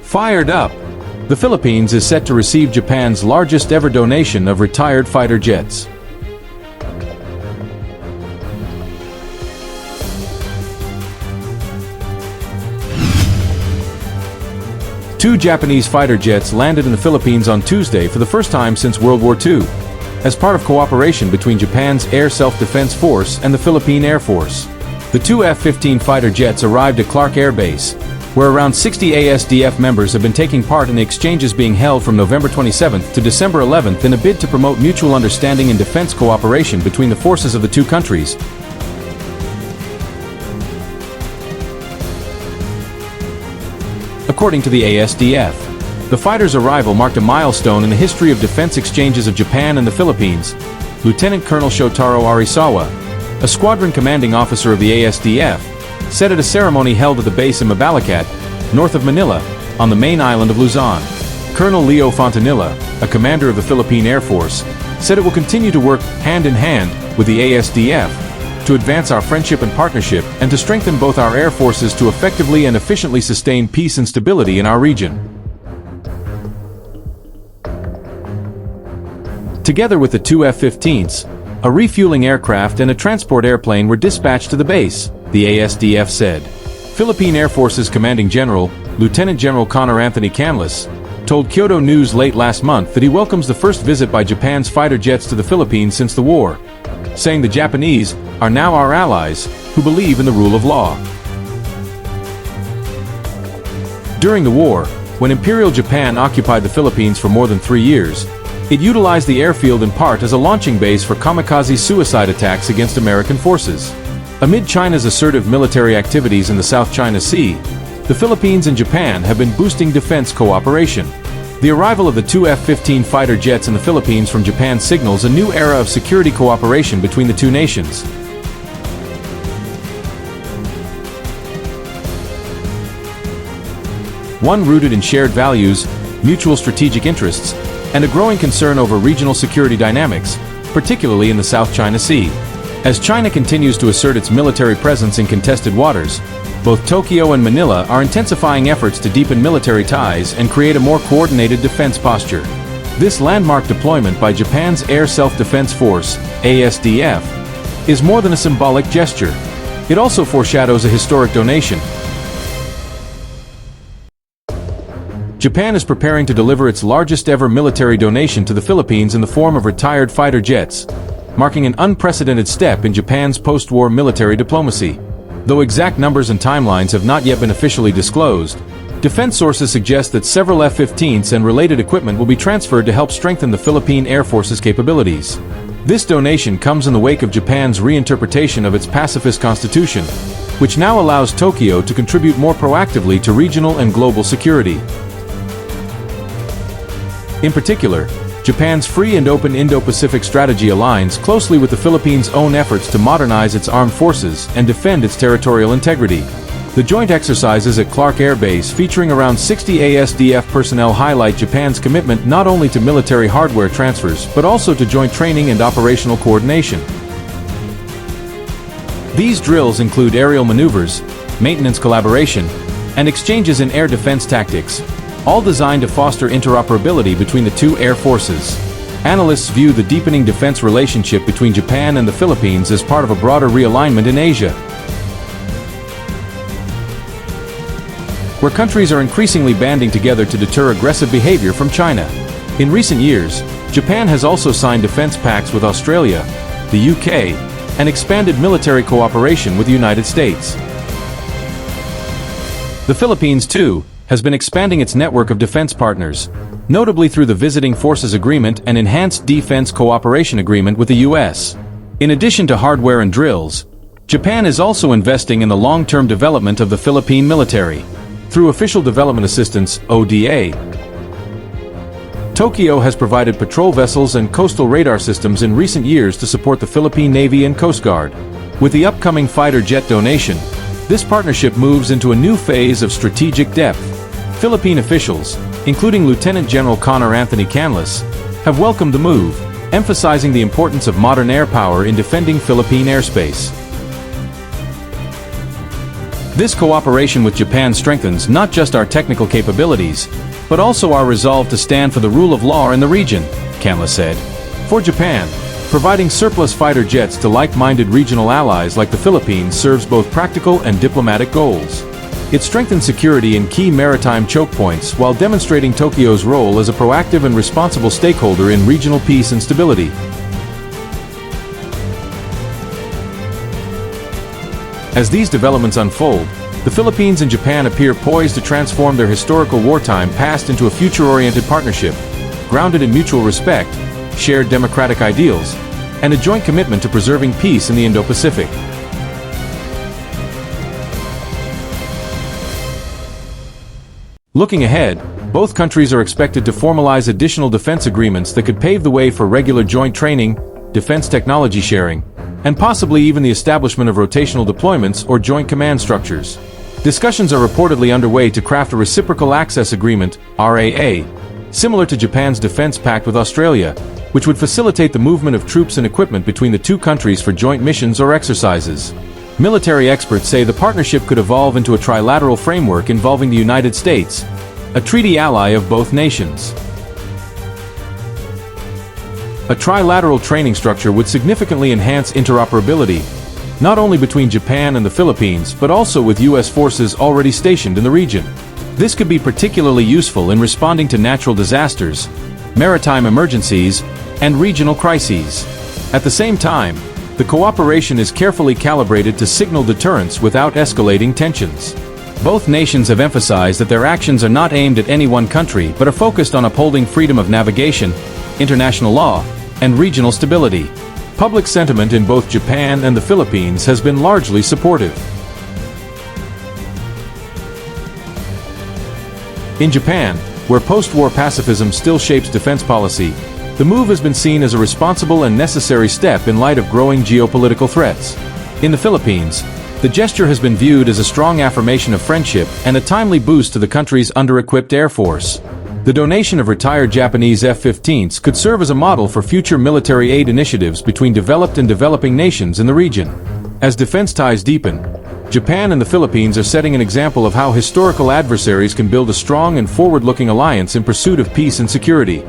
Fired up! The Philippines is set to receive Japan's largest ever donation of retired fighter jets. Two Japanese fighter jets landed in the Philippines on Tuesday for the first time since World War II, as part of cooperation between Japan's Air Self-Defense Force and the Philippine Air Force. The two F-15 fighter jets arrived at Clark Air Base, where around 60 ASDF members have been taking part in the exchanges being held from November 27th to December 11th in a bid to promote mutual understanding and defense cooperation between the forces of the two countries. According to the ASDF, the fighters' arrival marked a milestone in the history of defense exchanges of Japan and the Philippines. Lieutenant Colonel Shotaro Arisawa, a squadron commanding officer of the ASDF, said at a ceremony held at the base in Mabalacat, north of Manila, on the main island of Luzon. Colonel Leo Fontanilla, a commander of the Philippine Air Force, said it will continue to work hand in hand with the ASDF to advance our friendship and partnership and to strengthen both our air forces to effectively and efficiently sustain peace and stability in our region. Together with the two F-15s, a refueling aircraft and a transport airplane were dispatched to the base, the ASDF said. Philippine Air Force's Commanding General, Lieutenant General Connor Anthony Canlas, told Kyodo News late last month that he welcomes the first visit by Japan's fighter jets to the Philippines since the war, saying the Japanese are now our allies who believe in the rule of law. During the war, when Imperial Japan occupied the Philippines for more than 3 years, it utilized the airfield in part as a launching base for kamikaze suicide attacks against American forces. Amid China's assertive military activities in the South China Sea, the Philippines and Japan have been boosting defense cooperation. The arrival of the two F-15 fighter jets in the Philippines from Japan signals a new era of security cooperation between the two nations. One rooted in shared values, mutual strategic interests, and a growing concern over regional security dynamics, particularly in the South China Sea. As China continues to assert its military presence in contested waters, both Tokyo and Manila are intensifying efforts to deepen military ties and create a more coordinated defense posture. This landmark deployment by Japan's Air Self-Defense Force, ASDF, is more than a symbolic gesture. It also foreshadows a historic donation. Japan is preparing to deliver its largest ever military donation to the Philippines in the form of retired fighter jets, marking an unprecedented step in Japan's post-war military diplomacy. Though exact numbers and timelines have not yet been officially disclosed, defense sources suggest that several F-15s and related equipment will be transferred to help strengthen the Philippine Air Force's capabilities. This donation comes in the wake of Japan's reinterpretation of its pacifist constitution, which now allows Tokyo to contribute more proactively to regional and global security. In particular, Japan's free and open Indo-Pacific strategy aligns closely with the Philippines' own efforts to modernize its armed forces and defend its territorial integrity. The joint exercises at Clark Air Base featuring around 60 ASDF personnel highlight Japan's commitment not only to military hardware transfers but also to joint training and operational coordination. These drills include aerial maneuvers, maintenance collaboration, and exchanges in air defense tactics, all designed to foster interoperability between the two air forces. Analysts view the deepening defense relationship between Japan and the Philippines as part of a broader realignment in Asia, where countries are increasingly banding together to deter aggressive behavior from China. In recent years, Japan has also signed defense pacts with Australia, the UK, and expanded military cooperation with the United States. The Philippines, too, has been expanding its network of defense partners, notably through the Visiting Forces Agreement and Enhanced Defense Cooperation Agreement with the U.S. In addition to hardware and drills, Japan is also investing in the long-term development of the Philippine military. Through Official Development Assistance, ODA, Tokyo has provided patrol vessels and coastal radar systems in recent years to support the Philippine Navy and Coast Guard. With the upcoming fighter jet donation, this partnership moves into a new phase of strategic depth. Philippine officials, including Lieutenant General Connor Anthony Canlas, have welcomed the move, emphasizing the importance of modern air power in defending Philippine airspace. This cooperation with Japan strengthens not just our technical capabilities, but also our resolve to stand for the rule of law in the region, Kamla said. For Japan, providing surplus fighter jets to like-minded regional allies like the Philippines serves both practical and diplomatic goals. It strengthens security in key maritime choke points while demonstrating Tokyo's role as a proactive and responsible stakeholder in regional peace and stability. As these developments unfold, the Philippines and Japan appear poised to transform their historical wartime past into a future-oriented partnership, grounded in mutual respect, shared democratic ideals, and a joint commitment to preserving peace in the Indo-Pacific. Looking ahead, both countries are expected to formalize additional defense agreements that could pave the way for regular joint training, defense technology sharing, and possibly even the establishment of rotational deployments or joint command structures. Discussions are reportedly underway to craft a reciprocal access agreement, RAA, similar to Japan's defense pact with Australia, which would facilitate the movement of troops and equipment between the two countries for joint missions or exercises. Military experts say the partnership could evolve into a trilateral framework involving the United States, a treaty ally of both nations. A trilateral training structure would significantly enhance interoperability, not only between Japan and the Philippines but also with U.S. forces already stationed in the region. This could be particularly useful in responding to natural disasters, maritime emergencies, and regional crises. At the same time, the cooperation is carefully calibrated to signal deterrence without escalating tensions. Both nations have emphasized that their actions are not aimed at any one country but are focused on upholding freedom of navigation, international law, and regional stability. Public sentiment in both Japan and the Philippines has been largely supportive. In Japan, where post-war pacifism still shapes defense policy, the move has been seen as a responsible and necessary step in light of growing geopolitical threats. In the Philippines, the gesture has been viewed as a strong affirmation of friendship and a timely boost to the country's under-equipped air force. The donation of retired Japanese F-15s could serve as a model for future military aid initiatives between developed and developing nations in the region. As defense ties deepen, Japan and the Philippines are setting an example of how historical adversaries can build a strong and forward-looking alliance in pursuit of peace and security.